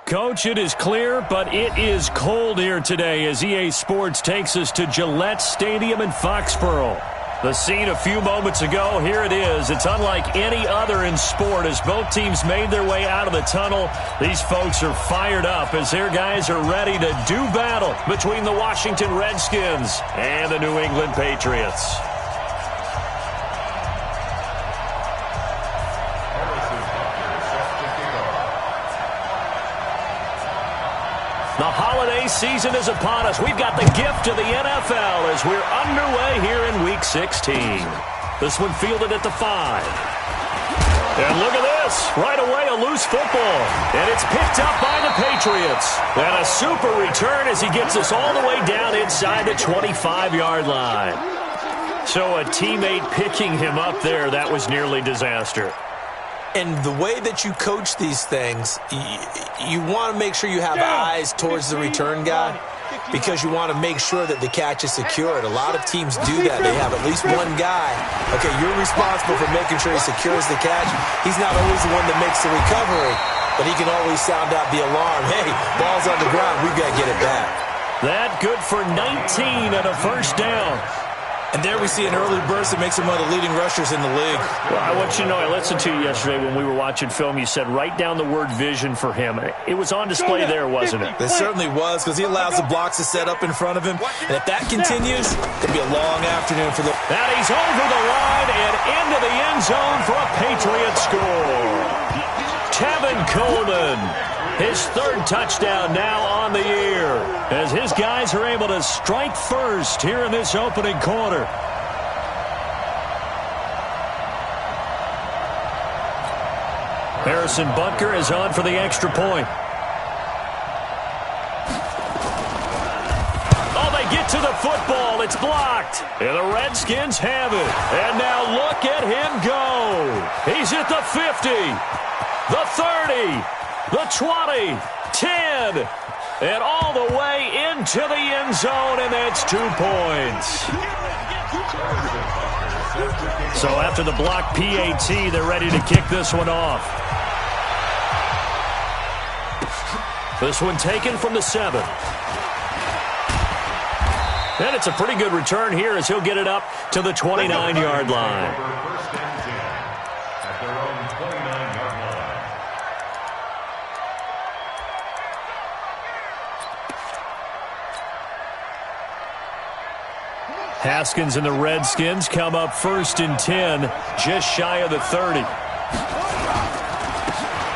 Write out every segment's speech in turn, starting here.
Coach, it is clear, but it is cold here today as EA Sports takes us to Gillette Stadium in Foxborough. The scene a few moments ago, here it is. It's unlike any other in sport as both teams made their way out of the tunnel. These folks are fired up as their guys are ready to do battle between the Washington Redskins and the New England Patriots. The holiday season is upon us. We've got the gift of the NFL as we're underway here in Week 16. This one fielded at the 5. And look at this. Right away, a loose football. And it's picked up by the Patriots. And a super return as he gets us all the way down inside the 25-yard line. So a teammate picking him up there, that was nearly disaster. And the way that you coach these things, you want to make sure you have eyes towards the return guy because you want to make sure that the catch is secured. A lot of teams do that. They have at least one guy. Okay, you're responsible for making sure he secures the catch. He's not always the one that makes the recovery, but he can always sound out the alarm. Hey, ball's on the ground. We've got to get it back. That good for 19 and a first down. And there we see an early burst that makes him one of the leading rushers in the league. Well, I want you to know, I listened to you yesterday when we were watching film. You said write down the word vision for him. It was on display there, wasn't it? It certainly was because he allows the blocks to set up in front of him. And if that continues, it'll be a long afternoon for the... And he's over the line and into the end zone for a Patriot score. Tevin Coleman. His third touchdown now on the year as his guys are able to strike first here in this opening quarter. Harrison Butker is on for the extra point. Oh, they get to the football. It's blocked. And the Redskins have it. And now look at him go. He's at the 50, the 30. The 20, 10, and all the way into the end zone, and that's 2 points. So after the block PAT, they're ready to kick this one off. This one taken from the 7. And it's a pretty good return here as he'll get it up to the 29-yard line. Haskins and the Redskins come up 1st and 10, just shy of the 30.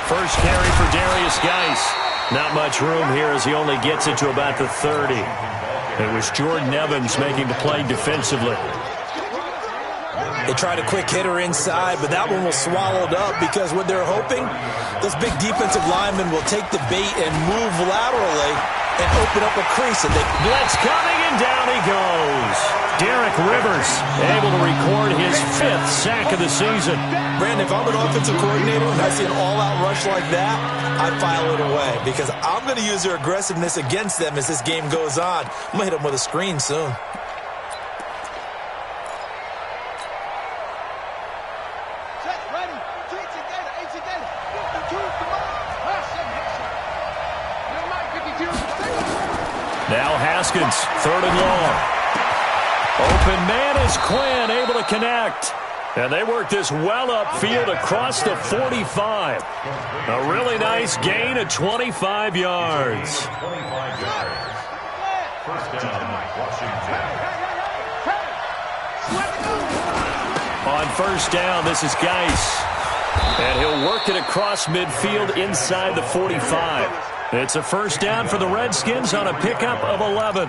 First carry for Darius Geis. Not much room here as he only gets it to about the 30. It was Jordan Evans making the play defensively. They tried a quick hitter inside, but that one was swallowed up because what they're hoping, those big defensive linemen will take the bait and move laterally and open up a crease. And they blitz coming, and down he goes. Derek Rivers able to record his 5th sack of the season. Brandon, if I'm an offensive coordinator and I see an all-out rush like that, I file it away because I'm going to use their aggressiveness against them as this game goes on. I'm going to hit them with a screen soon. Now Haskins, 3rd and long. Open man is Quinn, able to connect. And they work this well upfield across the 45. A really nice gain of 25 yards. On 1st down, this is Geis. And he'll work it across midfield inside the 45. It's a 1st down for the Redskins on a pickup of 11.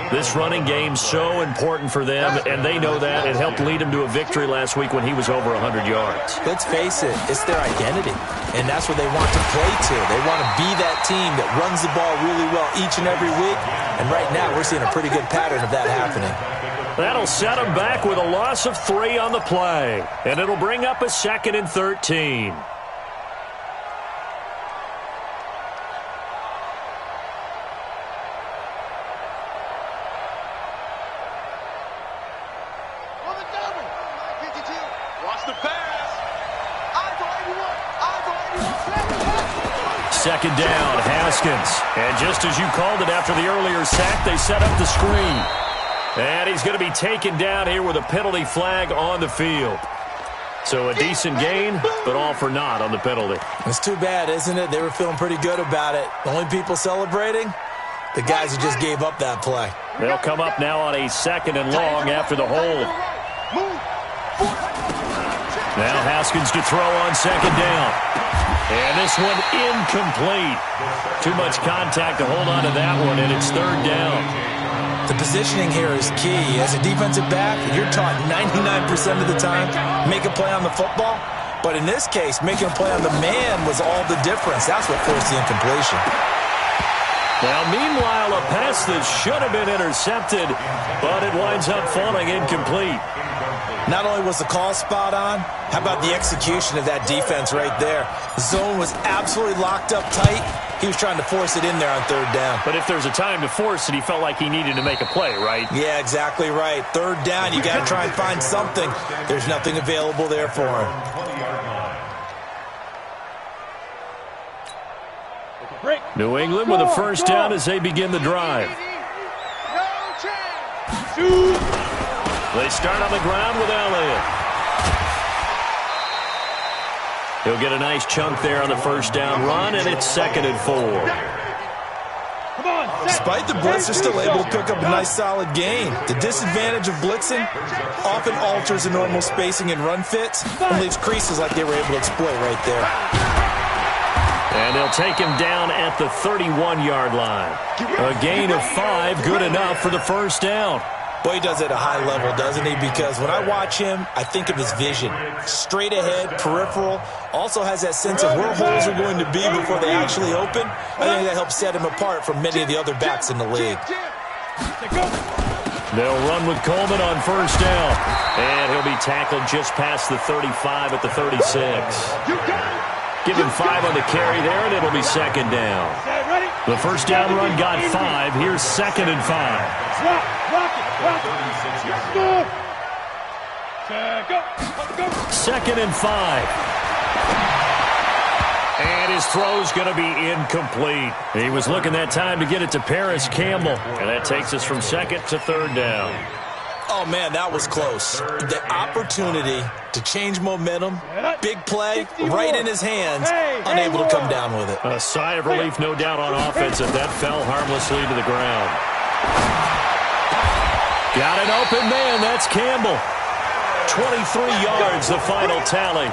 This running game's so important for them, and they know that. It helped lead them to a victory last week when he was over 100 yards. Let's face it, it's their identity, and that's what they want to play to. They want to be that team that runs the ball really well each and every week, and right now we're seeing a pretty good pattern of that happening. That'll set them back with a loss of 3 on the play, and it'll bring up a 2nd and 13. second down. Haskins. And just as you called it after the earlier sack, they set up the screen. And he's going to be taken down here with a penalty flag on the field. So a decent gain, but all for naught on the penalty. It's too bad, isn't it? They were feeling pretty good about it. The only people celebrating, the guys who just gave up that play. They'll come up now on a second and long after the hold. Now Haskins to throw on second down. And this one incomplete. Too much contact to hold on to that one, and it's third down. The positioning here is key. As a defensive back, you're taught 99% of the time, make a play on the football. But in this case, making a play on the man was all the difference. That's what forced the incompletion. Now, meanwhile, a pass that should have been intercepted, but it winds up falling incomplete. Not only was the call spot on, how about the execution of that defense right there? The zone was absolutely locked up tight. He was trying to force it in there on third down. But if there's a time to force it, he felt like he needed to make a play, right? Yeah, exactly right. Third down, you got to try and find something. There's nothing available there for him. New England with a first down as they begin the drive. They start on the ground with Elliott. He'll get a nice chunk there on the first down run, and it's 2nd and 4. Despite the blitz, they're still able to pick up a nice solid gain. The disadvantage of blitzing often alters the normal spacing and run fits and leaves creases like they were able to exploit right there. And they'll take him down at the 31-yard line. A gain of 5, good enough for the first down. Boy, he does it at a high level, doesn't he? Because when I watch him, I think of his vision. Straight ahead, peripheral, also has that sense of where holes are going to be before they actually open. I think that helps set him apart from many of the other backs in the league. They'll run with Coleman on first down. And he'll be tackled just past the 35 at the 36. Give him 5 on the carry there, and it'll be second down. The first down run got 5. Here's 2nd and 5. Second and 5. And his throw's going to be incomplete. He was looking that time to get it to Paris Campbell. And that takes us from 2nd to 3rd down. Oh, man, that was close. The opportunity to change momentum, big play, right in his hands, unable to come down with it. A sigh of relief, no doubt, on offense, and that fell harmlessly to the ground. Got an open man. That's Campbell. 23 yards, the final tally.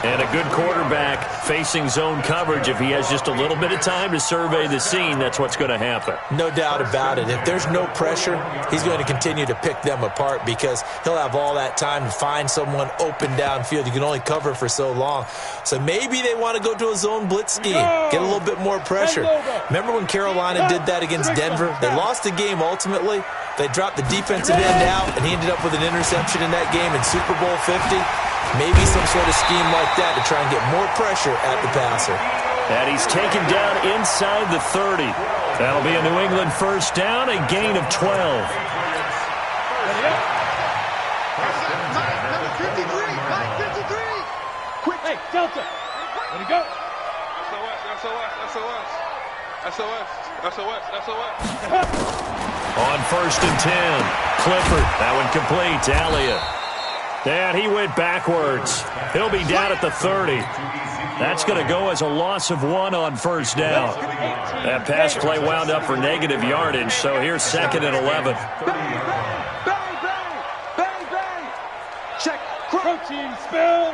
And a good quarterback facing zone coverage. If he has just a little bit of time to survey the scene, that's what's going to happen. No doubt about it. If there's no pressure, he's going to continue to pick them apart because he'll have all that time to find someone open downfield. You can only cover for so long. So maybe they want to go to a zone blitz scheme, get a little bit more pressure. Remember when Carolina did that against Denver? They lost the game ultimately. They dropped the defensive end out, and he ended up with an interception in that game in Super Bowl 50. Maybe some sort of scheme like that to try and get more pressure at the passer. And he's taken down inside the 30. That'll be a New England first down, a gain of 12. Number 53, Mike 53. Quick, hey, Delta. Let it go. SOS. On 1st and 10, Clifford. That one complete to Elliott. And he went backwards. He'll be down at the 30. That's going to go as a loss of 1 on first down. That pass play wound up for negative yardage, so here's 2nd and 11. Bang. Check. Protein spill.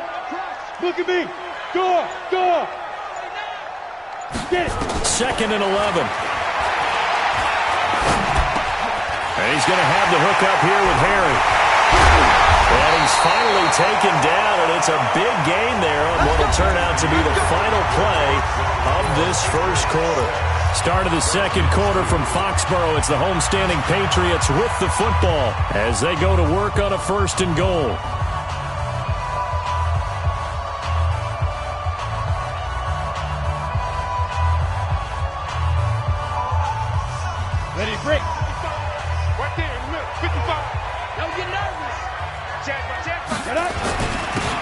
Look at me. Door. Get it. 2nd and 11. And he's going to have the hook up here with Harry. And he's finally taken down, and it's a big gain there on what will turn out to be the final play of this first quarter. Start of the second quarter from Foxborough. It's the homestanding Patriots with the football as they go to work on a 1st and goal. Ready, break. Right there in the middle, 55. Don't get nervous. Check.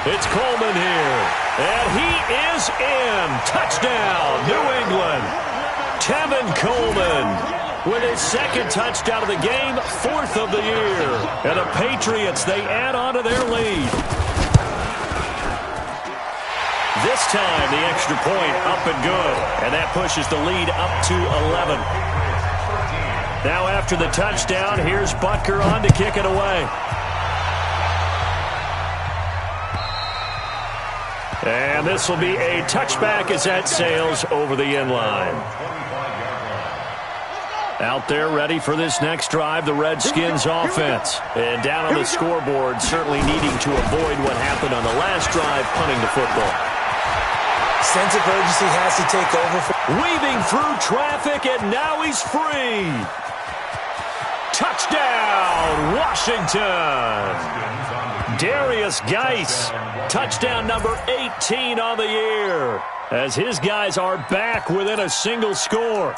It's Coleman here, and he is is in. Touchdown, New England. Tevin Coleman with his second touchdown of the game, fourth of the year. And the Patriots, they add on to their lead. This time, the extra point up and good. And that pushes the lead up to 11. Now after the touchdown, here's Butker on to kick it away. And this will be a touchback as that sails over the end line. Out there ready for this next drive, the Redskins offense. And down on the scoreboard, certainly needing to avoid what happened on the last drive, punting the football. Sense of urgency has to take over. Weaving through traffic, and now he's free. Touchdown, Washington. Darius Geis, touchdown number 18 on the year, as his guys are back within a single score.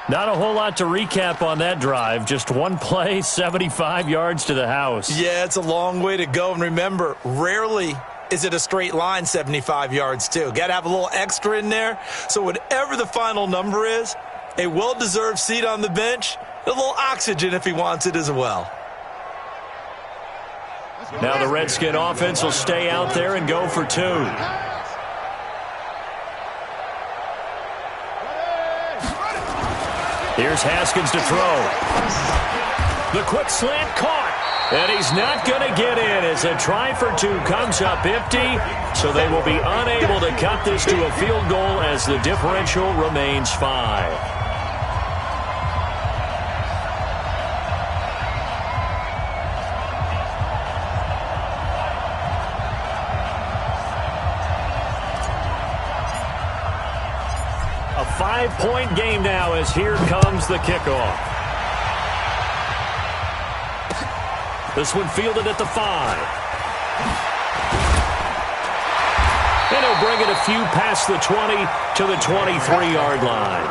Not a whole lot to recap on that drive. Just one play, 75 yards to the house. Yeah, it's a long way to go. And remember, rarely is it a straight line 75 yards, too. Got to have a little extra in there. So whatever the final number is, a well-deserved seat on the bench, a little oxygen if he wants it as well. Now the Redskin offense will stay out there and go for two. Here's Haskins to throw. The quick slant caught. And he's not going to get in as a try for two comes up empty. So they will be unable to cut this to a field goal as the differential remains 5. A 5-point game now as here comes the kickoff. This one fielded at the 5. And he'll bring it a few past the 20 to the 23-yard line.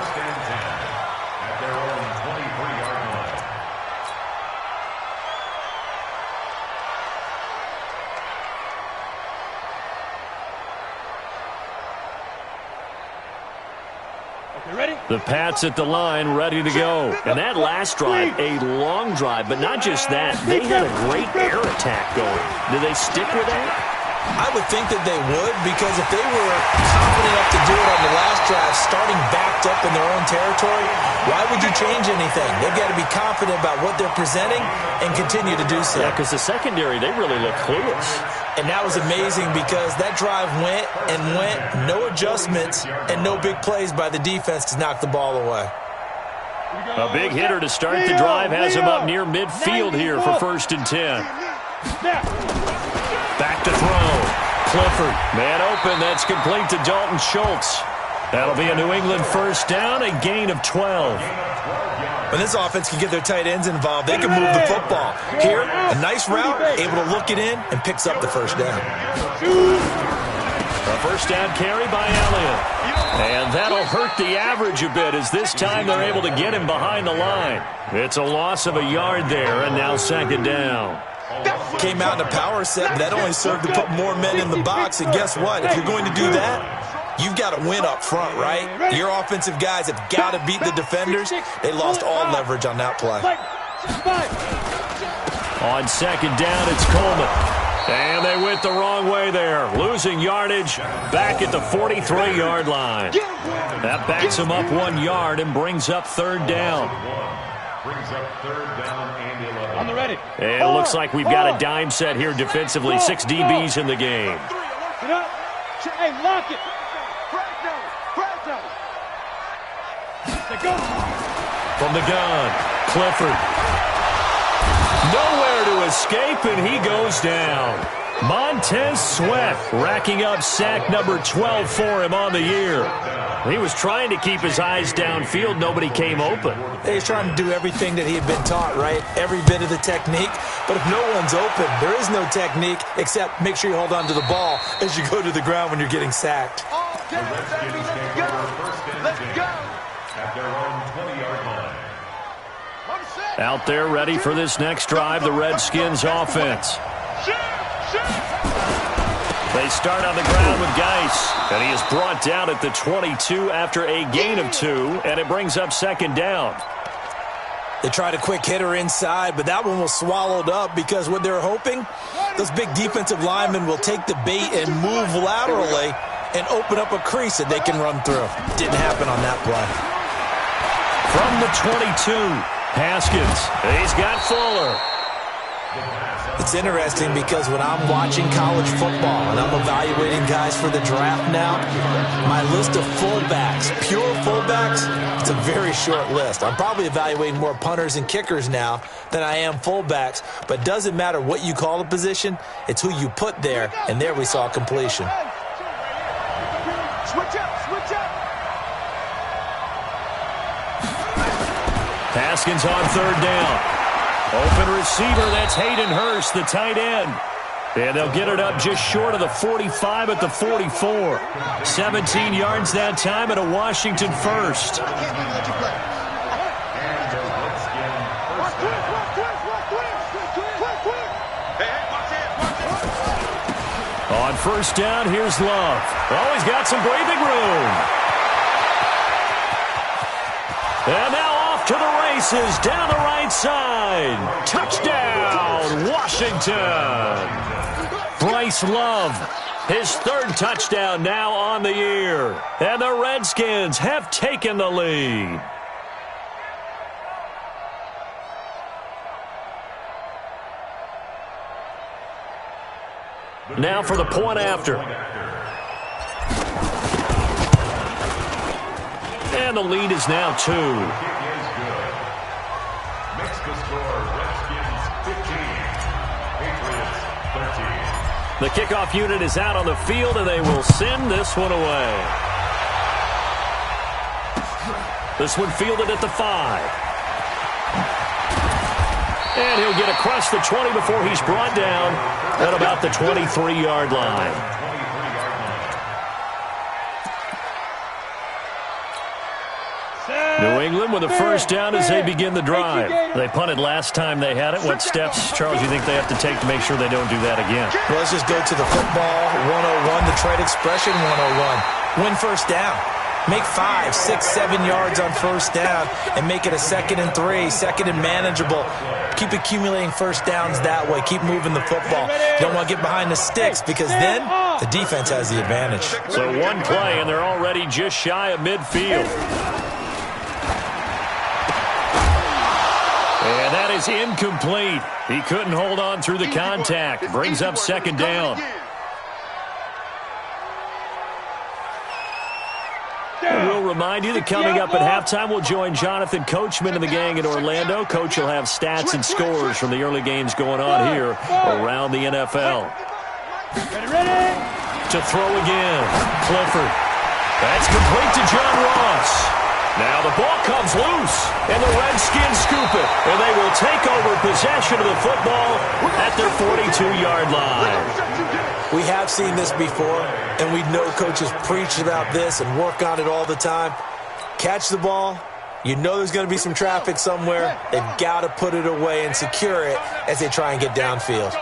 The Pats at the line, ready to go. And that last drive, a long drive, but not just that. They had a great air attack going. Do they stick with that? I would think that they would, because if they were confident enough to do it on the last drive, starting backed up in their own territory, why would you change anything? They've got to be confident about what they're presenting and continue to do so. Yeah, because the secondary, they really look clueless. And that was amazing because that drive went and went, no adjustments, and no big plays by the defense to knock the ball away. A big hitter to start the drive has him up near midfield here for 1st and 10. Back to throw. Clifford, man open, that's complete to Dalton Schultz. That'll be a New England first down, a gain of 12. When this offense can get their tight ends involved, they can move the football. Here, a nice route, able to look it in, and picks up the first down. A first down carry by Elliott. And that'll hurt the average a bit as this time they're able to get him behind the line. It's a loss of a yard there, and now 2nd down. Came out in a power set, but that only served to put more men in the box. And guess what? If you're going to do that, you've got to win up front, right? Your offensive guys have got to beat the defenders. They lost all leverage on that play. On 2nd down, it's Coleman. And they went the wrong way there. Losing yardage back at the 43-yard line. That backs them up 1 yard and brings up 3rd down. On the ready. And it looks like we've got a dime set here defensively. 6 DBs in the game. Hey, lock it. From the gun, Clifford. Nowhere to escape, and he goes down. Montez Sweat racking up sack number 12 for him on the year. He was trying to keep his eyes downfield. Nobody came open. He's trying to do everything that he had been taught, right? Every bit of the technique. But if no one's open, there is no technique except make sure you hold on to the ball as you go to the ground when you're getting sacked. Let's go. At their own 20-yard line. Out there ready for this next drive, the Redskins offense. They start on the ground with Geis, and he is brought down at the 22 after a gain of 2, and it brings up second down. They tried a quick hitter inside, but that one was swallowed up because what they're hoping, those big defensive linemen will take the bait and move laterally and open up a crease that they can run through. Didn't happen on that play. From the 22, Haskins. He's got Fuller. It's interesting because when I'm watching college football and I'm evaluating guys for the draft now, my list of fullbacks, pure fullbacks, it's a very short list. I'm probably evaluating more punters and kickers now than I am fullbacks, but it doesn't matter what you call a position, it's who you put there, and there we saw completion. Switch up, switch up. Haskins on third down. Open receiver, that's Hayden Hurst, the tight end. And they'll get it up just short of the 45 at the 44. 17 yards that time and a Washington first. On first down, here's Love. Oh, he's got some breathing room. And now off to the races, down the right side. Touchdown, Washington. Bryce Love, his third touchdown now on the year. And the Redskins have taken the lead. Now for the point after. And the lead is now 2. Makes the score Redskins 15, Patriots 13. The kickoff unit is out on the field, and they will send this one away. This one fielded at the 5. And he'll get across the 20 before he's brought down at about the 23-yard line. New England with a first down as they begin the drive. They punted last time they had it. What steps, Charles, you think they have to take to make sure they don't do that again? Well, let's just go to the football 101, the trade expression 101. Win first down. Make 5, 6, 7 yards on first down and make it a 2nd and 3, 2nd and manageable. Keep accumulating first downs that way. Keep moving the football. You don't want to get behind the sticks because then the defense has the advantage. So one play, and they're already just shy of midfield. And that is incomplete. He couldn't hold on through the contact. Brings up second down. And we'll remind you that coming up at halftime, we'll join Jonathan Coachman and the gang in Orlando. Coach will have stats and scores from the early games going on here around the NFL. Ready? To throw again. Clifford. That's complete to John Ross. Now the ball comes loose, and the Redskins scoop it, and they will take over possession of the football at their 42-yard line. We have seen this before, and we know coaches preach about this and work on it all the time. Catch the ball. You know there's going to be some traffic somewhere. They've got to put it away and secure it as they try and get downfield.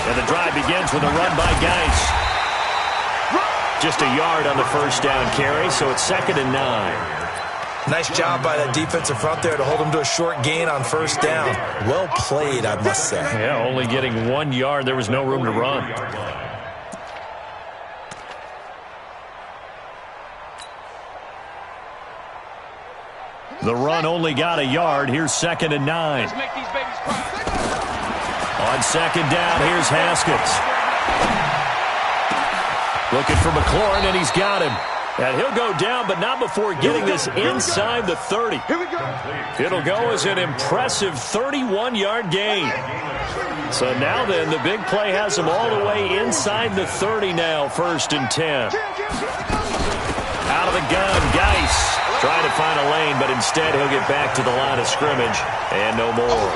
And the drive begins with a run by Geis. Just a yard on the first down carry, so it's 2nd and 9. Nice job by that defensive front there to hold them to a short gain on first down. Well played, I must say. Yeah, only getting 1 yard. There was no room to run. The run only got a yard. Here's 2nd and 9. Let's make these babies cry. On second down, here's Haskins. Looking for McLaurin, and he's got him. And he'll go down, but not before getting this inside the 30. Here we go. It'll go as an impressive 31-yard gain. So now then, the big play has him all the way inside the 30 now, 1st and 10. Out of the gun, Geis trying to find a lane, but instead he'll get back to the line of scrimmage, and no more.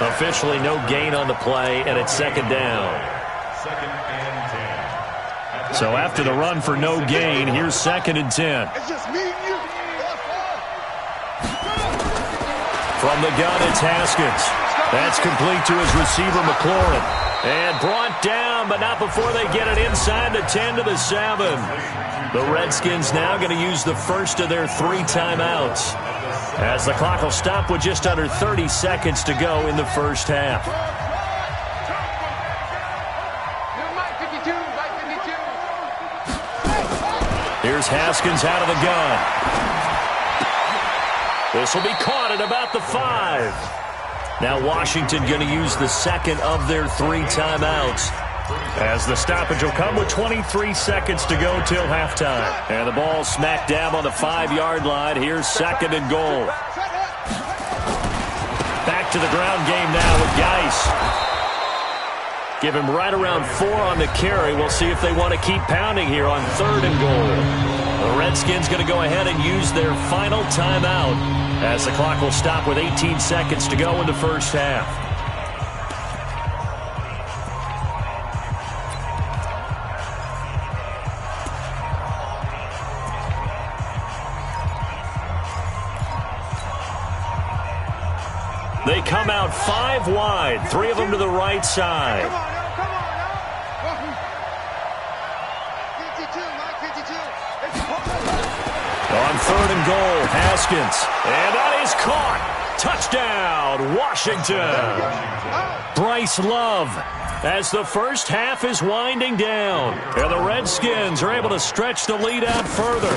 Officially no gain on the play, and it's 2nd down. So after the run for no gain, here's 2nd and 10. It's just me and you. From the gun, it's Haskins. That's complete to his receiver, McLaurin. And brought down, but not before they get it inside the 10 to the 7. The Redskins now going to use the first of their 3 timeouts, as the clock will stop with just under 30 seconds to go in the first half. Here's Haskins out of the gun. This will be caught at about the 5. Now Washington going to use the second of their 3 timeouts, as the stoppage will come with 23 seconds to go till halftime. And the ball smacked down on the 5-yard line. Here's 2nd and goal. Back to the ground game now with Geis. Give him right around 4 on the carry. We'll see if they want to keep pounding here on 3rd and goal. The Redskins going to go ahead and use their final timeout, as the clock will stop with 18 seconds to go in the first half. They come out 5 wide, 3 of them to the right side. Come on now. 52, Mike, 52. On 3rd and goal, Haskins. And that is caught. Touchdown, Washington. Bryce Love, as the first half is winding down. And the Redskins are able to stretch the lead out further.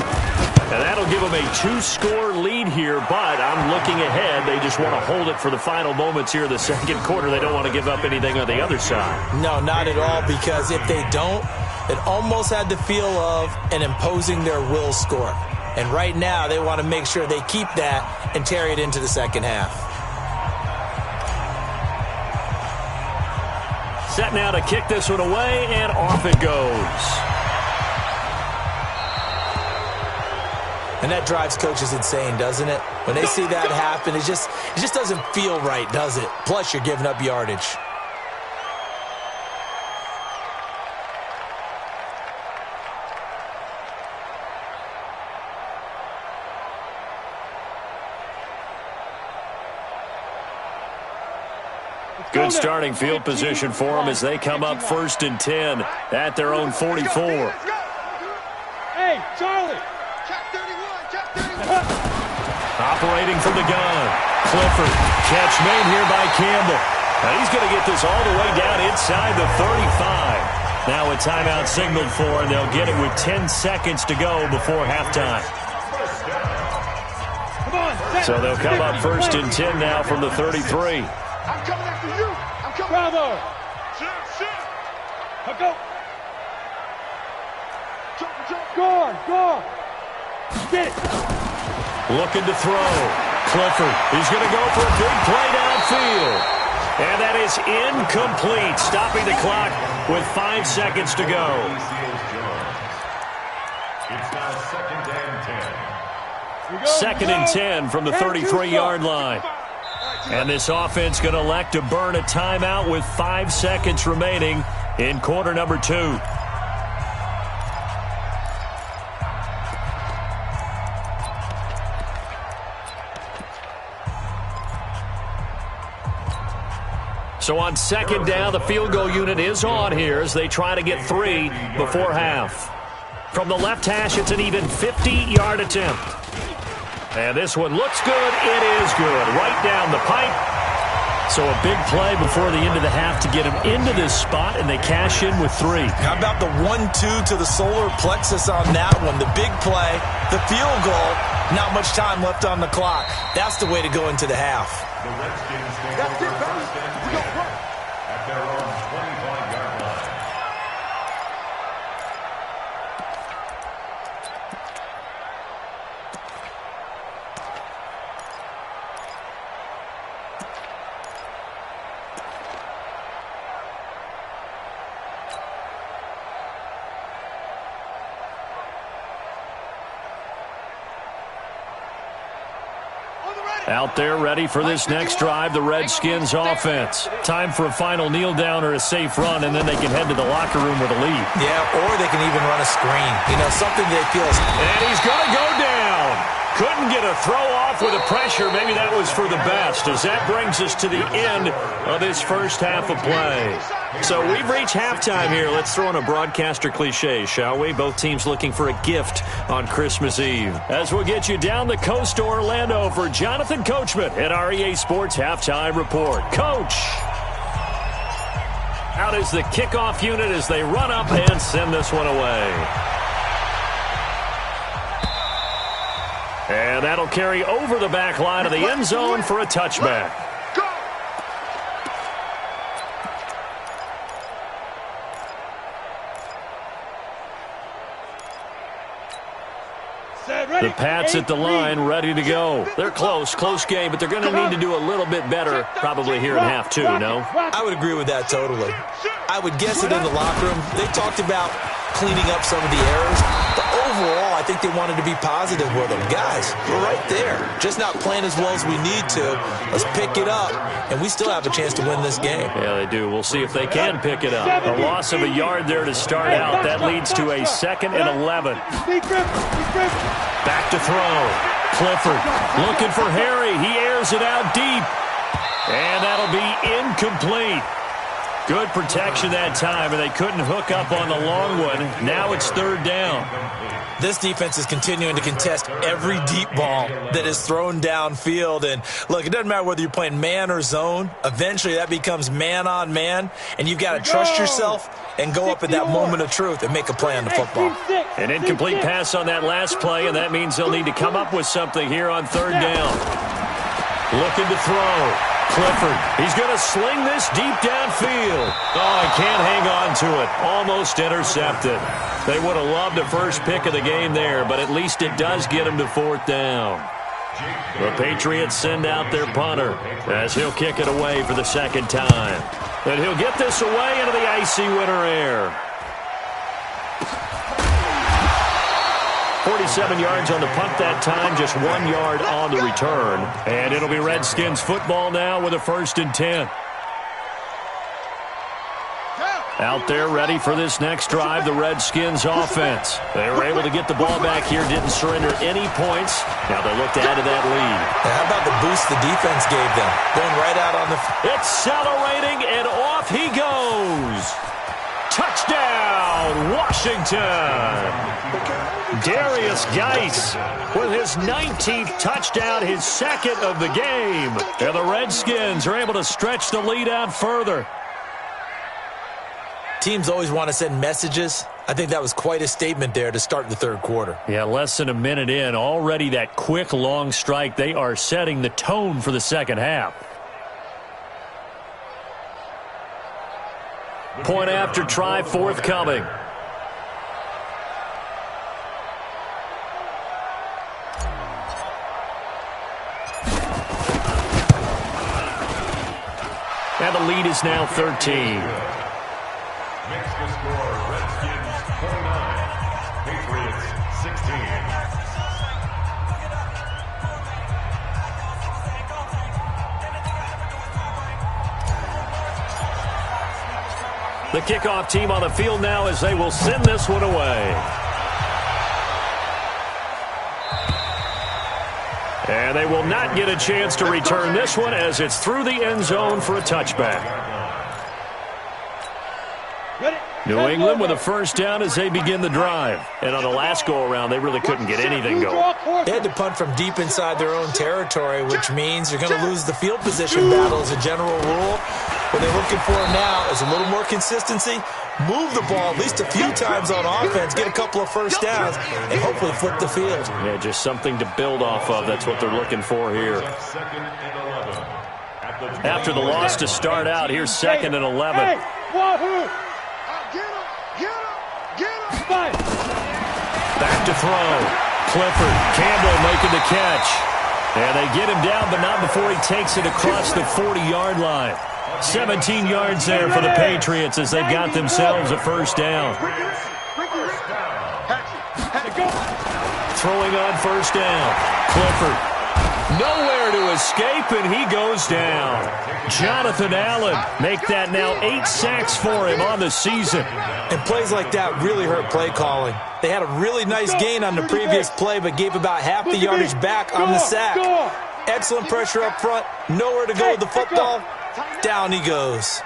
And that'll give them a 2-score lead here, but I'm looking ahead. They just want to hold it for the final moments here in the second quarter. They don't want to give up anything on the other side. No, not at all, because if they don't, it almost had the feel of an imposing their will score. And right now, they want to make sure they keep that and carry it into the second half. Set now to kick this one away, and off it goes. And that drives coaches insane, doesn't it? When they see that happen, it just doesn't feel right, does it? Plus, you're giving up yardage. Good starting field position for them as they come up 1st and 10 at their own 44. Hey, Charlie. Check 31, check 31. Operating from the gun. Clifford. Catch made here by Campbell. Now he's going to get this all the way down inside the 35. Now a timeout signaled for, and they'll get it with 10 seconds to go before halftime. So they'll come up 1st and 10 now from the 33. I'm coming after you. I'm coming. Bravo. Shoot. Go. Go. Get it. Looking to throw. Clifford. He's going to go for a big play downfield. And that is incomplete, stopping the clock with 5 seconds to go. It's now 2nd and 10. 2nd and 10 from the 33-yard line. And this offense going to elect to burn a timeout with 5 seconds remaining in quarter number 2. So on 2nd down, the field goal unit is on here as they try to get 3 before half. From the left hash, it's an even 50-yard attempt. And this one looks good. It is good. Right down the pipe. So a big play before the end of the half to get them into this spot, and they cash in with 3. How about the 1-2 to the solar plexus on that one? The big play, the field goal, not much time left on the clock. That's the way to go into the half. The Redskins take over 1st and 10 at their own 25-yard line. Out there ready for this next drive, the Redskins offense. Time for a final kneel down or a safe run, and then they can head to the locker room with a lead. Yeah, or they can even run a screen. You know, something they feel is... And he's going to go down. Couldn't get a throw off with the pressure. Maybe that was for the best, as that brings us to the end of this first half of play. So we've reached halftime here. Let's throw in a broadcaster cliche, shall we? Both teams looking for a gift on Christmas Eve. As we'll get you down the coast to Orlando for Jonathan Coachman at our EA Sports Halftime Report. Coach! Out is the kickoff unit as they run up and send this one away. And that'll carry over the back line of the end zone for a touchback. The Pats at the line, ready to go. They're close game, but they're going to need to do a little bit better probably here in half two, no? I would agree with that totally. I would guess it in the locker room. They talked about cleaning up some of the errors, but overall, I think they wanted to be positive with them. Guys, we're right there. Just not playing as well as we need to. Let's pick it up, and we still have a chance to win this game. Yeah, they do. We'll see if they can pick it up. A loss of a yard there to start out. That leads to a 2nd and 11. Back to throw. Clifford looking for Harry. He airs it out deep. And that'll be incomplete. Good protection that time, and they couldn't hook up on the long one. Now it's 3rd down. This defense is continuing to contest every deep ball that is thrown downfield. And, look, it doesn't matter whether you're playing man or zone. Eventually that becomes man-on-man, and you've got to trust yourself and go up at that moment of truth and make a play on the football. An incomplete pass on that last play, and that means they'll need to come up with something here on 3rd down. Looking to throw. Clifford, he's going to sling this deep downfield. Oh, he can't hang on to it. Almost intercepted. They would have loved a first pick of the game there, but at least it does get him to 4th down. The Patriots send out their punter as he'll kick it away for the 2nd time. And he'll get this away into the icy winter air. 47 yards on the punt that time, just 1 yard on the return. And it'll be Redskins football now with a 1st and 10. Out there ready for this next drive, the Redskins offense. They were able to get the ball back here, didn't surrender any points. Now they look to add to that lead. How about the boost the defense gave them? Going right out on the... Accelerating, and off he goes. Touchdown, Washington. Darius Geis with his 19th touchdown, his 2nd of the game. And the Redskins are able to stretch the lead out further. Teams always want to send messages. I think that was quite a statement there to start the 3rd quarter. Yeah, less than a minute in. Already that quick, long strike. They are setting the tone for the 2nd half. Point after try forthcoming. And the lead is now 13. Makes the score Redskins 29, Patriots 16. The kickoff team on the field now as they will send this one away. And they will not get a chance to return this one as it's through the end zone for a touchback. New England with a 1st down as they begin the drive. And on the last go-around, they really couldn't get anything going. They had to punt from deep inside their own territory, which means you're going to lose the field position battle as a general rule. What they're looking for now is a little more consistency, move the ball at least a few times on offense, get a couple of 1st downs, and hopefully flip the field. Yeah, just something to build off of. That's what they're looking for here. After the loss to start out, here's 2nd and 11. Back to throw. Clifford, Campbell making the catch. And they get him down, but not before he takes it across the 40-yard line. 17 yards there for the Patriots as they've got themselves a 1st down. Throwing on 1st down. Clifford Nowhere to escape, and he goes down. Jonathan Allen, make that now 8 sacks for him on the season. And plays like that really hurt play calling. They had a really nice gain on the previous play, but gave about half the yardage back on the sack. Excellent pressure up front. Nowhere to go with the football. Down he goes.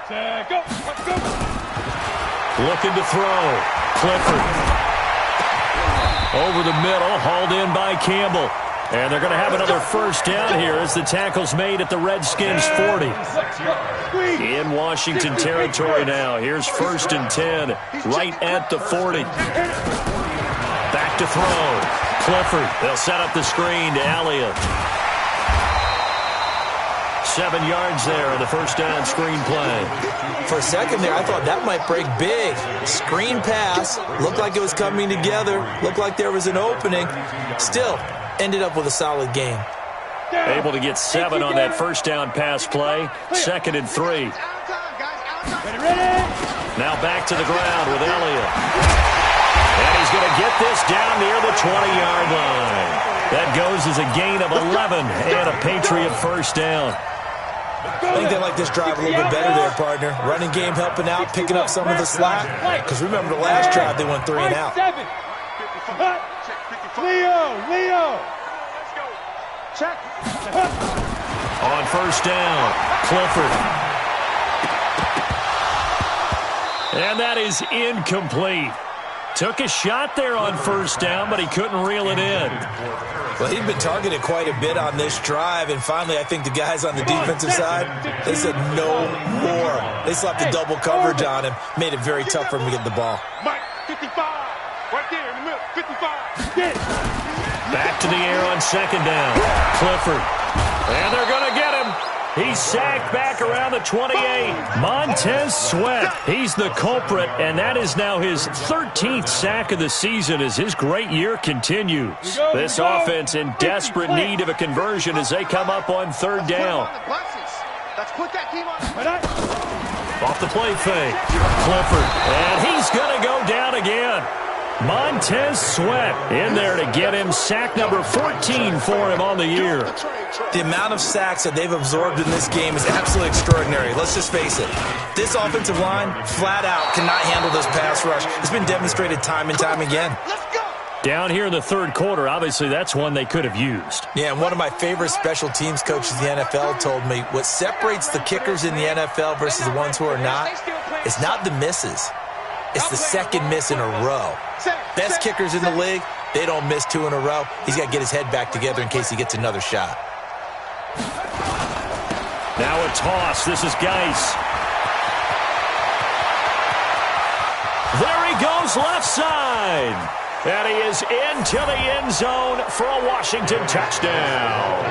Looking to throw. Clifford. Over the middle, hauled in by Campbell. And they're going to have another first down here as the tackle's made at the Redskins' 40. In Washington territory now. Here's 1st and 10, right at the 40. Back to throw. Clifford. They'll set up the screen to Elliott. 7 yards there on the first down screen play. For a second there, I thought that might break big. Screen pass. Looked like it was coming together. Looked like there was an opening. Still, ended up with a solid game. Able to get 7 on that first down pass play. 2nd and 3. Now back to the ground with Elliott. And he's going to get this down near the 20-yard line. That goes as a gain of 11 and a Patriot first down. I think they like this drive a little bit better there, partner. Running game helping out, picking up some of the slack. Because remember the last drive, they went 3 and out. Leo. Check. On first down, Clifford. And that is incomplete. Took a shot there on first down, but he couldn't reel it in. Well, he'd been targeted quite a bit on this drive, and finally I think the guys on the defensive side, they said no more. They slapped the double coverage on him, made it very tough for him to get the ball. Mike, 55, right there in the middle, 55. Get it. Back to the air on second down. Clifford. And they're going to get him. He's sacked back around the 28. Montez Sweat. He's the culprit, and that is now his 13th sack of the season as his great year continues. This offense in desperate need of a conversion as they come up on third down. Off the play fake. Clifford. And he's going to go down again. Montez Sweat in there to get him sack number 14 for him on the year. The amount of sacks that they've absorbed in this game is absolutely extraordinary. Let's just face it. This offensive line, flat out, cannot handle this pass rush. It's been demonstrated time and time again. Down here in the third quarter, obviously that's one they could have used. Yeah, and one of my favorite special teams coaches in the NFL told me what separates the kickers in the NFL versus the ones who are not is not the misses. It's the second miss in a row. Best kickers in the league, they don't miss 2 in a row. He's got to get his head back together in case he gets another shot. Now a toss. This is Geis. There he goes left side. And he is into the end zone for a Washington touchdown.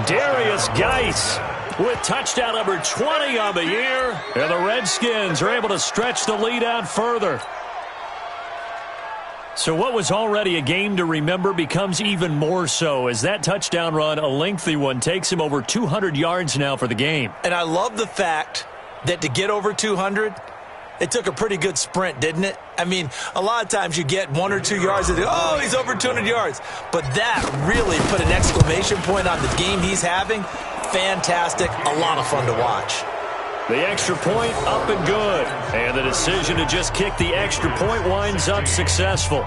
Darius Geis with touchdown number 20 on the year. And the Redskins are able to stretch the lead out further. So what was already a game to remember becomes even more so as that touchdown run, a lengthy one, takes him over 200 yards now for the game. And I love the fact that to get over 200, it took a pretty good sprint, didn't it? I mean, a lot of times you get 1 or 2 yards and oh, he's over 200 yards. But that really put an exclamation point on the game he's having. Fantastic. A lot of fun to watch. The extra point up and good. And the decision to just kick the extra point winds up successful.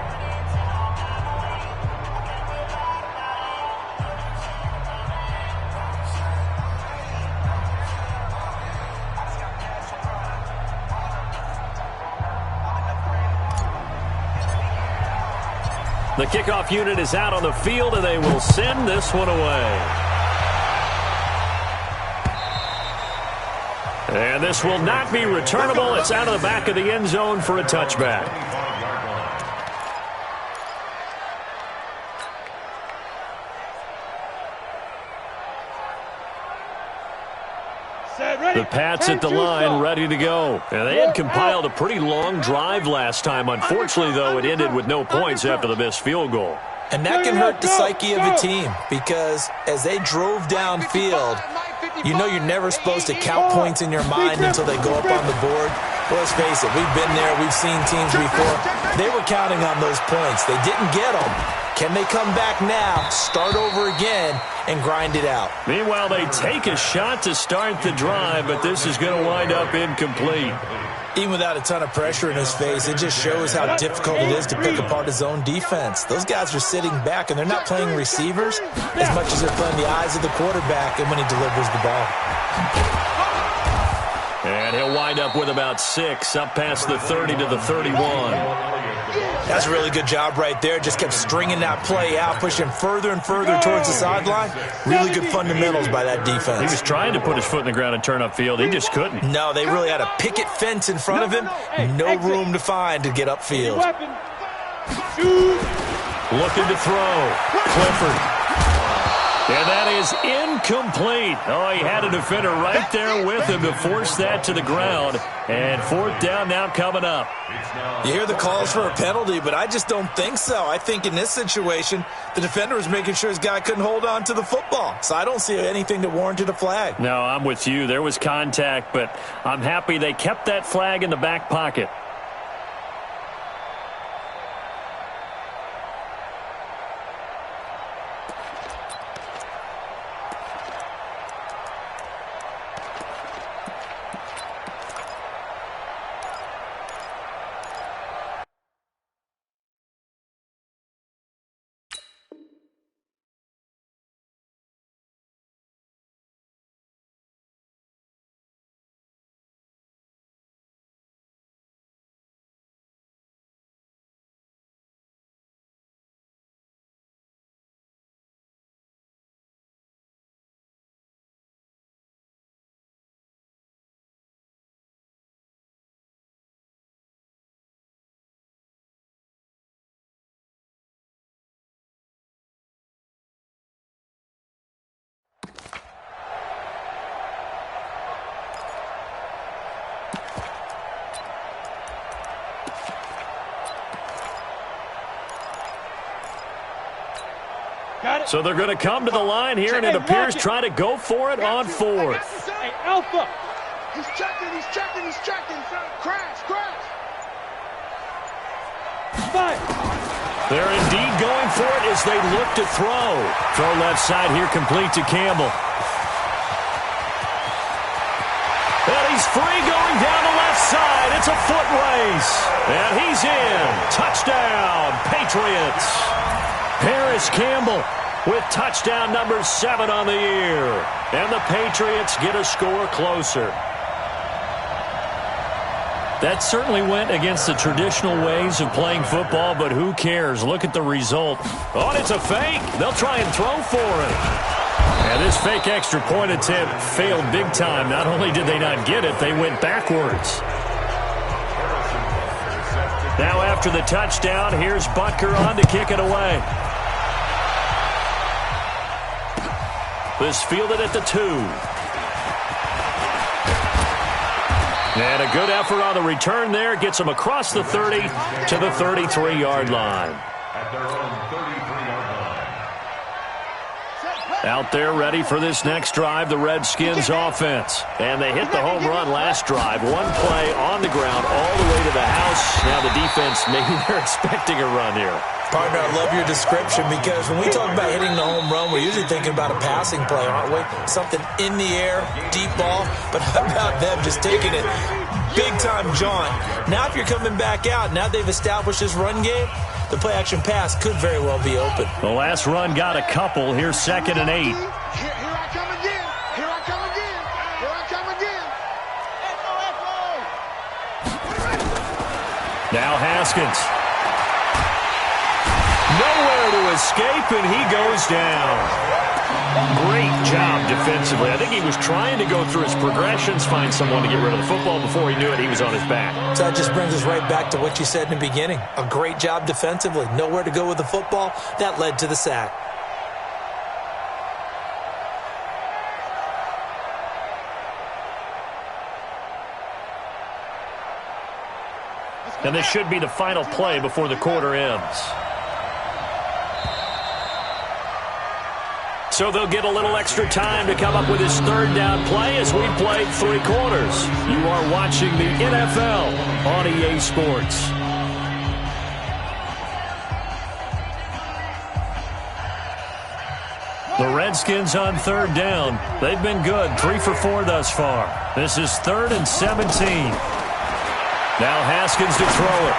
The kickoff unit is out on the field, and they will send this one away. And this will not be returnable. It's out of the back of the end zone for a touchback. The Pats at the line, ready to go. And they had compiled a pretty long drive last time. Unfortunately, though, it ended with no points after the missed field goal. And that can hurt the psyche of a team because as they drove downfield, you know you're never supposed to count points in your mind until they go up on the board. Well, let's face it, we've been there. We've seen teams before. They were counting on those points. They didn't get them. Can they come back now, start over again, and grind it out? Meanwhile, they take a shot to start the drive, but this is going to wind up incomplete. Even without a ton of pressure in his face, it just shows how difficult it is to pick apart his own defense. Those guys are sitting back, and they're not playing receivers as much as they're playing the eyes of the quarterback and when he delivers the ball. And he'll wind up with about 6, up past the 30 to the 31. That's a really good job right there. Just kept stringing that play out, pushing further and further towards the sideline. Really good fundamentals by that defense. He was trying to put his foot in the ground and turn upfield. He just couldn't. No, they really had a picket fence in front of him. No room to find to get upfield. Looking to throw. Clifford. And that is incomplete. Oh, he had a defender right there with him to force that to the ground. And 4th down now coming up. You hear the calls for a penalty, but I just don't think so. I think in this situation, the defender was making sure his guy couldn't hold on to the football. So I don't see anything that warranted a flag. No, I'm with you. There was contact, but I'm happy they kept that flag in the back pocket. So they're going to come to the line here, and it appears try to go for it on 4th. Hey, Alpha. He's checking. Crash. Fire. They're indeed going for it as they look to throw. Throw left side here, complete to Campbell. And he's free going down the left side. It's a foot race. And he's in. Touchdown, Patriots. Paris Campbell with touchdown number 7 on the year. And the Patriots get a score closer. That certainly went against the traditional ways of playing football, but who cares? Look at the result. Oh, and it's a fake. They'll try and throw for it. And this fake extra point attempt failed big time. Not only did they not get it, they went backwards. Now after the touchdown, here's Butker on to kick it away. This fielded at the 2. And a good effort on the return there. Gets them across the 30 to the 33-yard line. At their own 33-yard line. Out there ready for this next drive, the Redskins offense. And they hit the home run last drive. One play on the ground all the way to the house. Now the defense, maybe they're expecting a run here. Partner, I love your description because when we talk about hitting the home run, we're usually thinking about a passing play, aren't we? Something in the air, deep ball. But how about them just taking it big-time jaunt? Now if you're coming back out, now they've established this run game, the play-action pass could very well be open. The last run got a couple. Here's 2nd and 8. Here I come again. Now Haskins. Nowhere to escape, and he goes down. Great job defensively. I think he was trying to go through his progressions, find someone to get rid of the football. Before he knew it, he was on his back. So that just brings us right back to what you said in the beginning. A great job defensively. Nowhere to go with the football. That led to the sack. And this should be the final play before the quarter ends. So they'll get a little extra time to come up with his 3rd down play as we played 3 quarters. You are watching the NFL on EA Sports. The Redskins on third down. They've been good, 3 for 4 thus far. This is 3rd and 17. Now Haskins to throw it.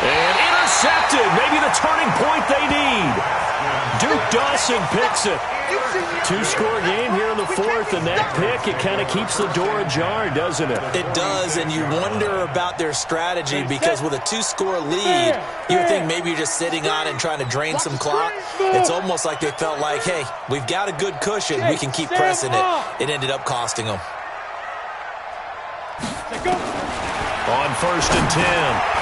And intercepted. Maybe the turning point they need. Duke Dawson picks it. 2-score game here in the 4th, and that pick, it kind of keeps the door ajar, doesn't it? It does, and you wonder about their strategy because with a 2-score lead, you would think maybe you're just sitting on it and trying to drain some clock. It's almost like they felt like, hey, we've got a good cushion. We can keep pressing it. It ended up costing them. On 1st and 10,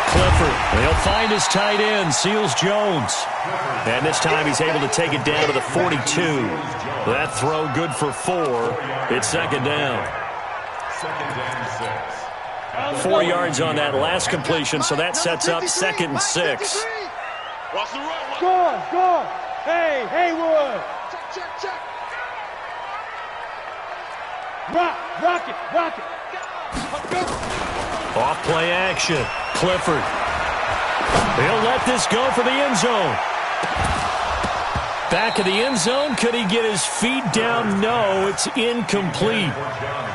Clifford. He'll find his tight end, Seals Jones. And this time he's able to take it down to the 42. That throw good for 4. It's 2nd down. 4 yards on that last completion, so that sets up 2nd and 6. Go. Hey, Haywood. Check. Rock it. Off play action. Clifford. He'll let this go for the end zone. Back of the end zone. Could he get his feet down? No, it's incomplete.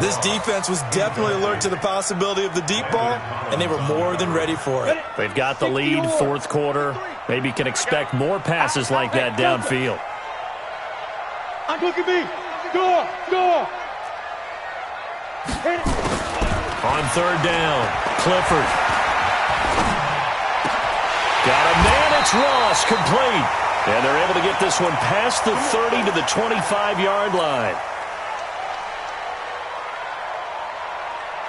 This defense was definitely alert to the possibility of the deep ball, and they were more than ready for it. They've got the lead, 4th quarter. Maybe can expect more passes like that downfield. Look at me. Go. On 3rd down, Clifford. Got a man, it's Ross, complete. And they're able to get this one past the 30 to the 25-yard line.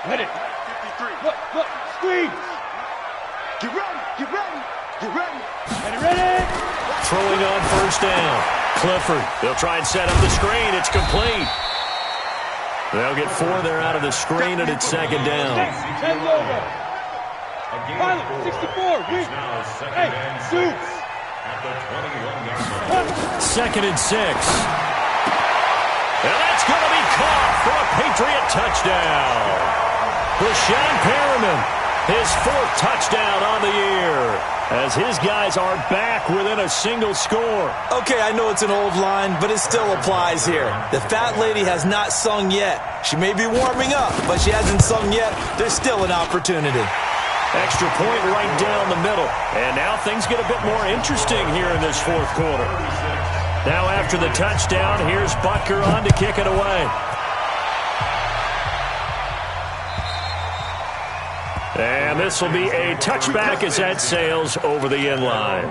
Ready. 53. Look, squeeze. Get ready. Ready. Throwing on 1st down, Clifford. They'll try and set up the screen. It's complete. They'll get 4 there out of the screen, and it's 2nd down. Pilot, 64. Hey, Zeus. 2nd and 6. And that's going to be caught for a Patriot touchdown. Rashawn Perriman, his 4th touchdown on the year, as his guys are back within a single score. Okay, I know it's an old line, but it still applies here. The fat lady has not sung yet. She may be warming up, but she hasn't sung yet. There's still an opportunity. Extra point right down the middle. And now things get a bit more interesting here in this 4th quarter. Now after the touchdown, here's Butker on to kick it away. And this will be a touchback as that sails over the end line.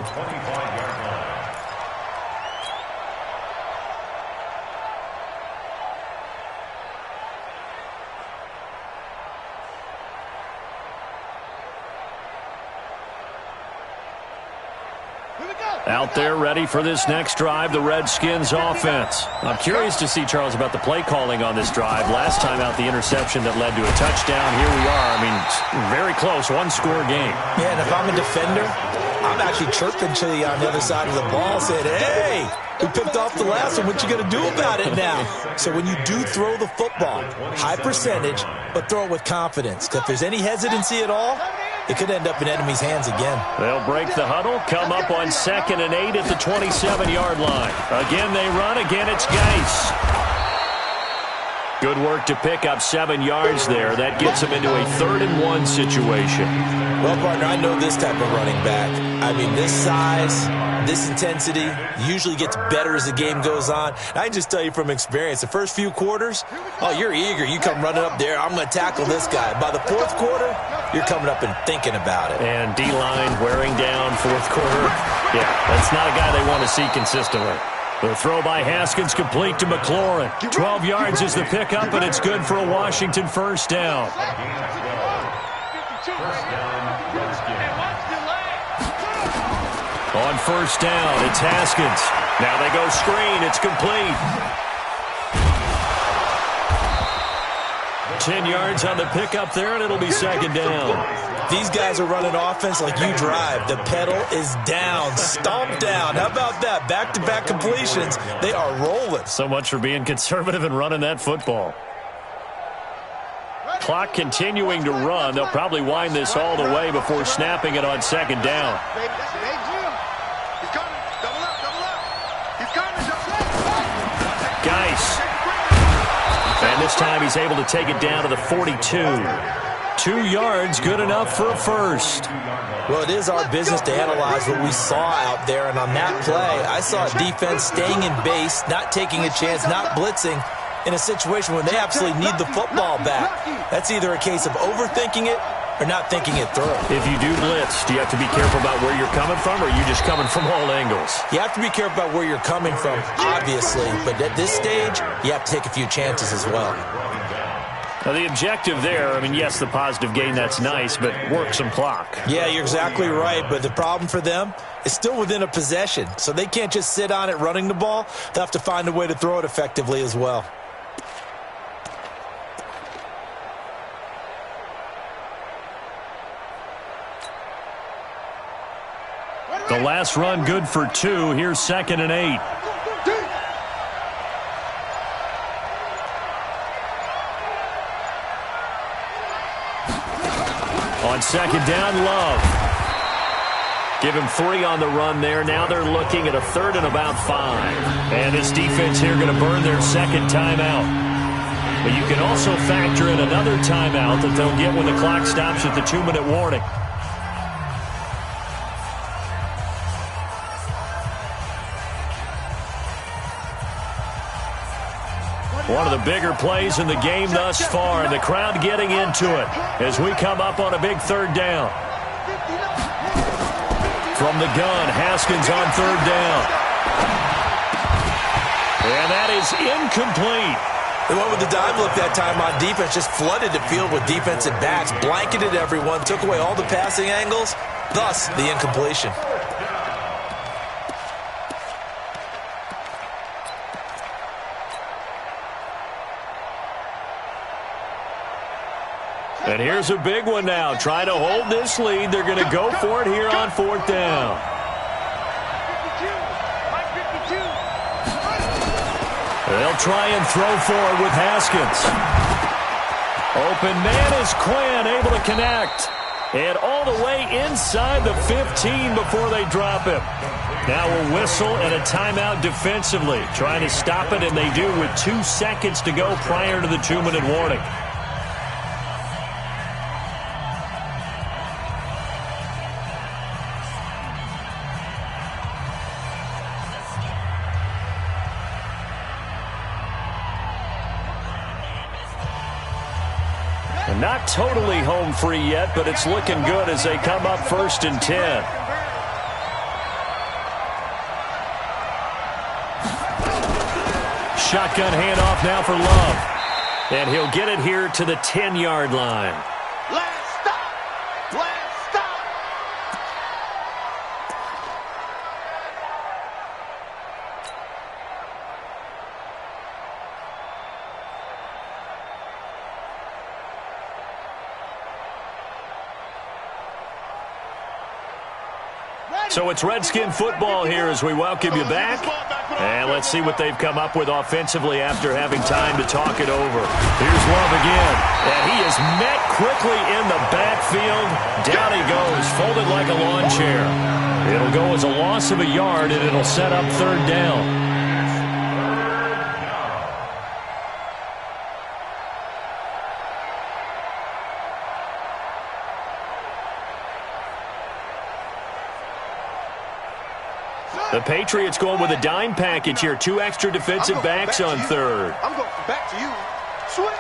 Out there ready for this next drive, the Redskins offense. I'm curious to see, Charles, about the play calling on this drive. Last time out, the interception that led to a touchdown. Here we are. I mean, very close, 1-score game. Yeah, and if I'm a defender, I'm actually chirping to you on the other side of the ball, saying, hey, we picked off the last one. What you going to do about it now? So when you do throw the football, high percentage, but throw it with confidence. Because if there's any hesitancy at all, it could end up in enemy's hands again. They'll break the huddle, come up on 2nd and 8 at the 27-yard line. Again, they run. Again, it's Geis. Good work to pick up 7 yards there. That gets them into a 3rd and 1 situation. Well, partner, I know this type of running back. I mean, this size, this intensity usually gets better as the game goes on. I can just tell you from experience, the first few quarters, oh, you're eager. You come running up there, I'm going to tackle this guy. By the 4th quarter, you're coming up and thinking about it. And D-line wearing down 4th quarter. Yeah, that's not a guy they want to see consistently. The throw by Haskins complete to McLaurin. 12 yards is the pickup, and it's good for a Washington 1st down. On 1st down, it's Haskins. Now they go screen. It's complete. 10 yards on the pickup there, and it'll be 2nd down. These guys are running offense like you drive. The pedal is down, stomped down. How about that? Back-to-back completions. They are rolling. So much for being conservative and running that football. Clock continuing to run. They'll probably wind this all the way before snapping it on 2nd down. this time he's able to take it down to the 42. 2 yards, good enough for a first. Well, it is our business to analyze what we saw out there, and on that play, I saw a defense staying in base, not taking a chance, not blitzing in a situation where they absolutely need the football back. That's either a case of overthinking it or not thinking it through. If you do blitz, do you have to be careful about where you're coming from, or are you just coming from all angles? You have to be careful about where you're coming from, obviously, but at this stage, you have to take a few chances as well. Now, the objective there, I mean, yes, the positive gain, that's nice, but work some clock. Yeah, you're exactly right, but the problem for them is still within a possession, so they can't just sit on it running the ball. They'll have to find a way to throw it effectively as well. The last run good for 2. Here's 2nd and 8. On 2nd down, Love. Give him 3 on the run there. Now they're looking at a 3rd and about 5. And this defense here going to burn their 2nd timeout. But you can also factor in another timeout that they'll get when the clock stops at the 2-minute warning. One of the bigger plays in the game thus far, and the crowd getting into it as we come up on a big 3rd down. From the gun, Haskins on 3rd down. And that is incomplete. They went with the dime look that time on defense, just flooded the field with defensive backs, blanketed everyone, took away all the passing angles, thus the incompletion. And here's a big one now. Trying to hold this lead. They're going to go for it here on 4th down. They'll try and throw forward with Haskins. Open man is Quinn, able to connect. And all the way inside the 15 before they drop him. Now a whistle and a timeout defensively. Trying to stop it, and they do with 2 seconds to go prior to the 2-minute warning. Not totally home free yet, but it's looking good as they come up 1st and 10. Shotgun handoff now for Love. And he'll get it here to the 10-yard line. Last stop. Last stop. So it's Redskin football here as we welcome you back. And let's see what they've come up with offensively after having time to talk it over. Here's Love again. And he is met quickly in the backfield. Down he goes, folded like a lawn chair. It'll go as a loss of a yard, and it'll set up 3rd down. The Patriots going with a dime package here. 2 extra defensive backs on 3rd. I'm going back to you. Swing.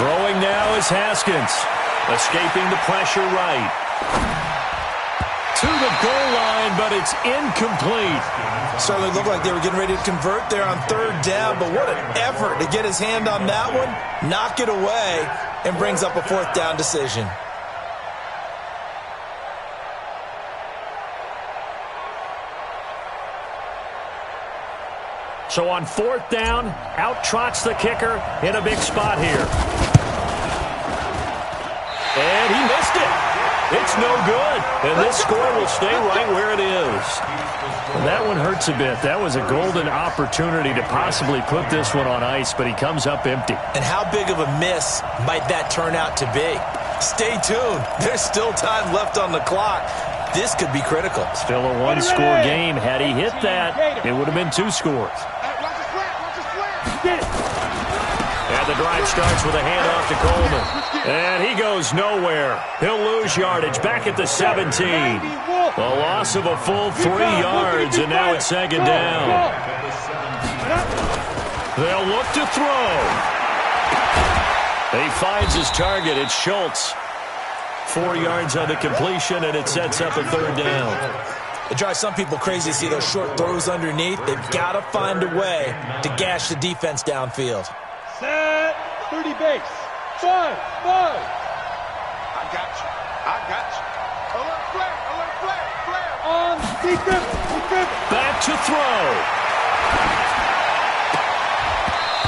Throwing now is Haskins. Escaping the pressure right. To the goal line, but it's incomplete. Certainly looked like they were getting ready to convert there on 3rd down, but what an effort to get his hand on that one, knock it away, and brings up a 4th down decision. So on 4th down, out trots the kicker in a big spot here. And he missed it. It's no good. And this score will stay right where it is. And that one hurts a bit. That was a golden opportunity to possibly put this one on ice, but he comes up empty. And how big of a miss might that turn out to be? Stay tuned. There's still time left on the clock. This could be critical. Still a 1-score game. Had he hit that, it would have been 2 scores. Watch the slap. Watch the slap. Get it. And the drive starts with a handoff to Coleman. And he goes nowhere. He'll lose yardage back at the 17. A loss of a full 3 yards, and now it's second down. They'll look to throw. He finds his target. It's Schultz. 4 yards on the completion, and it sets up a third down. It drives some people crazy to see those short throws underneath. They've got to find a way to gash the defense downfield. Set. 30 base. 5. I got you. Alert flag. On defense. Back to throw.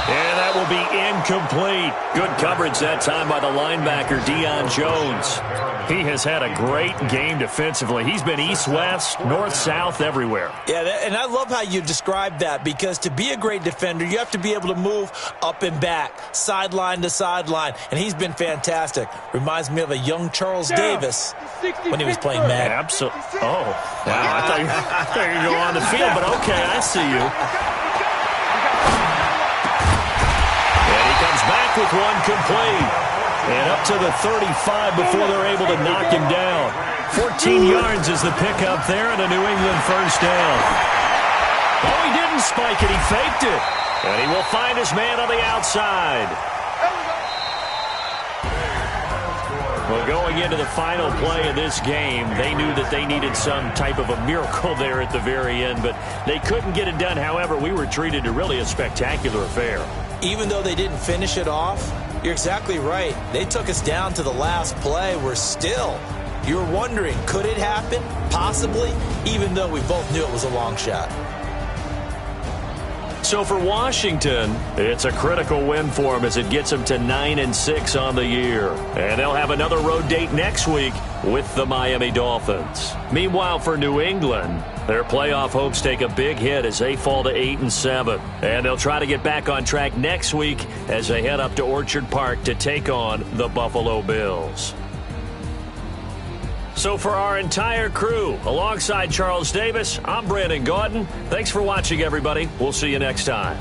And that will be incomplete. Good coverage that time by the linebacker, Deion Jones. He has had a great game defensively. He's been east-west, north-south, everywhere. Yeah, and I love how you described that, because to be a great defender, you have to be able to move up and back, sideline to sideline, and he's been fantastic. Reminds me of a young Charles Davis when he was playing Madden. Absolutely. Oh, wow. I thought you were going to go on the field, but okay, I see you. And he comes back with one complete. And up to the 35 before they're able to knock him down. 14 yards is the pickup there, and a New England first down. Oh, he didn't spike it. He faked it. And he will find his man on the outside. Well, going into the final play of this game, they knew that they needed some type of a miracle there at the very end, but they couldn't get it done. However, we were treated to really a spectacular affair. Even though they didn't finish it off, you're exactly right. They took us down to the last play. You're wondering, could it happen? Possibly, even though we both knew it was a long shot. So for Washington, it's a critical win for them as it gets them to 9-6 on the year. And they'll have another road date next week with the Miami Dolphins. Meanwhile, for New England, their playoff hopes take a big hit as they fall to 8-7. And they'll try to get back on track next week as they head up to Orchard Park to take on the Buffalo Bills. So for our entire crew, alongside Charles Davis, I'm Brandon Gaudin. Thanks for watching, everybody. We'll see you next time.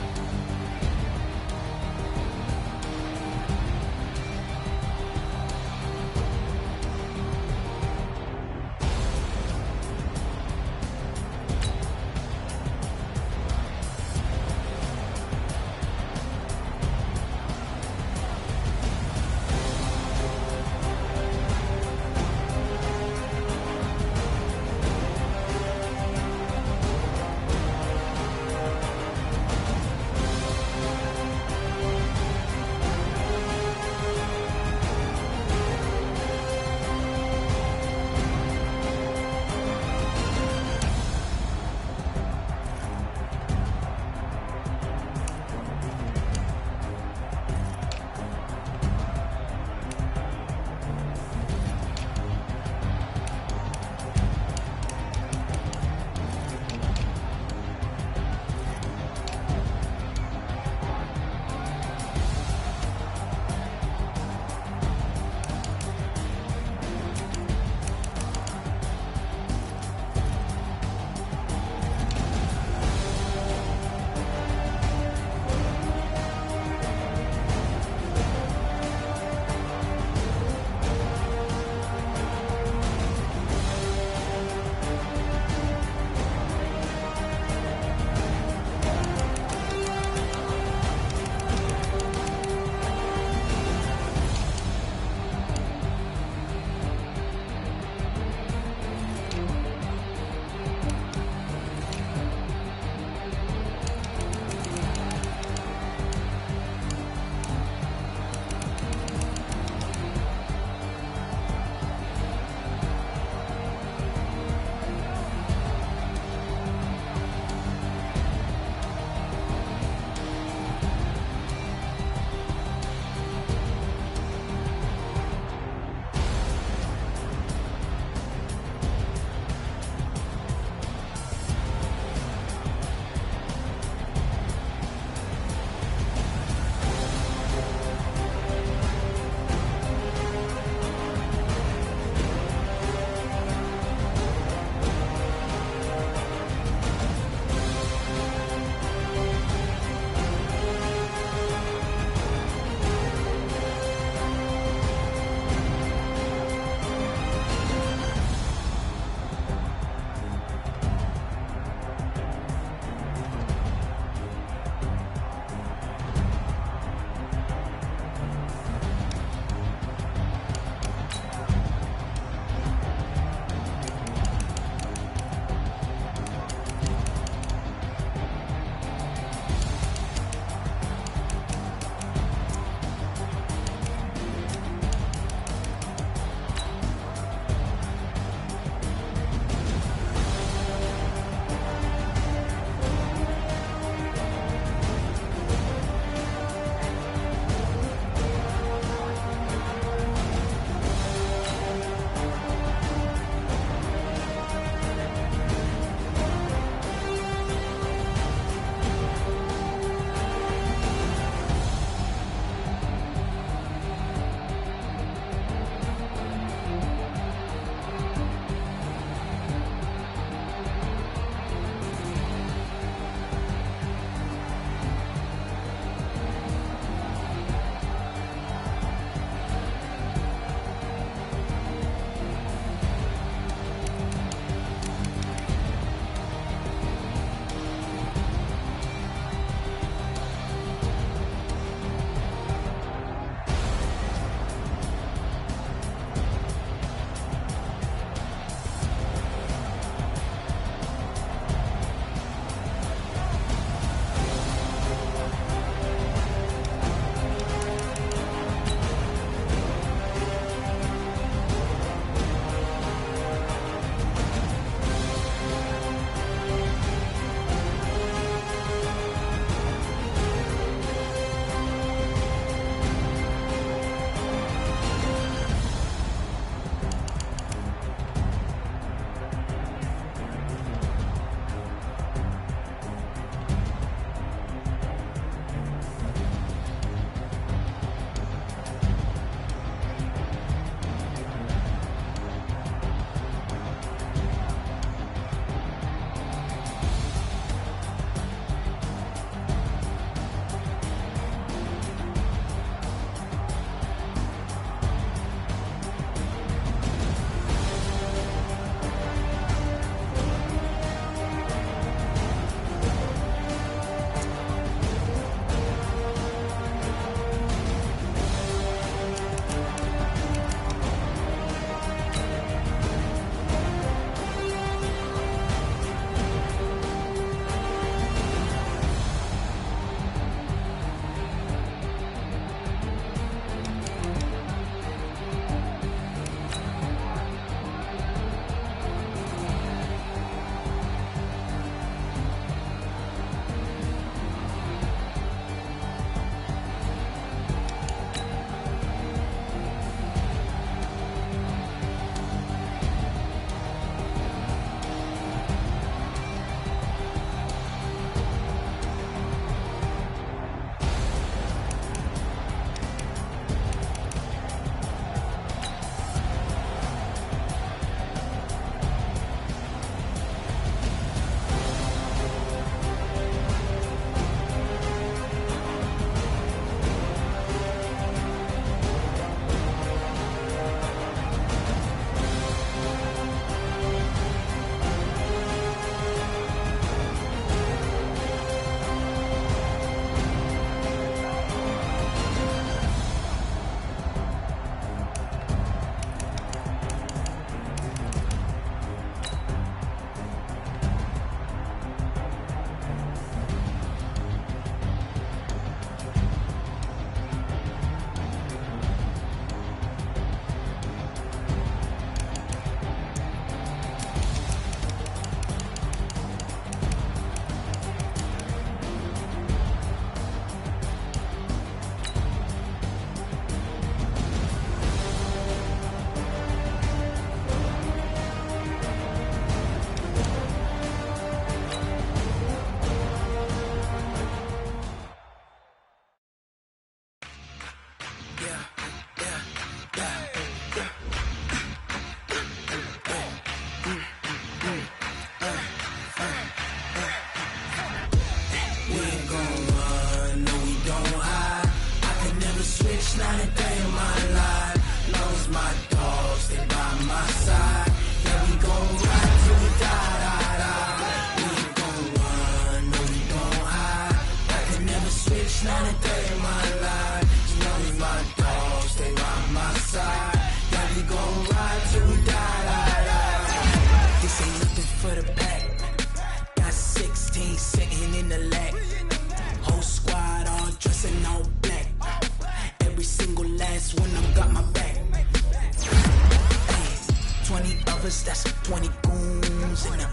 lovers, that's 20 goons. And the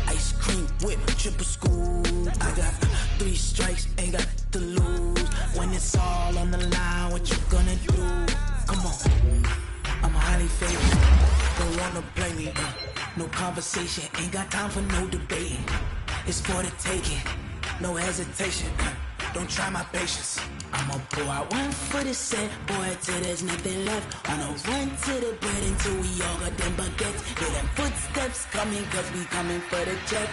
ice cream whip, triple scoop. I got 3 strikes, ain't got to lose. When it's all on the line, what you gonna do? Come on, I'm highly favored. Don't wanna play me, no conversation. Ain't got time for no debating. It's for the taking, no hesitation. Don't try my patience. I'ma pour out one for the set, boy, till there's nothing left. On a run to the bread until we all got them baguettes. Hear them footsteps coming, cause we coming for the check.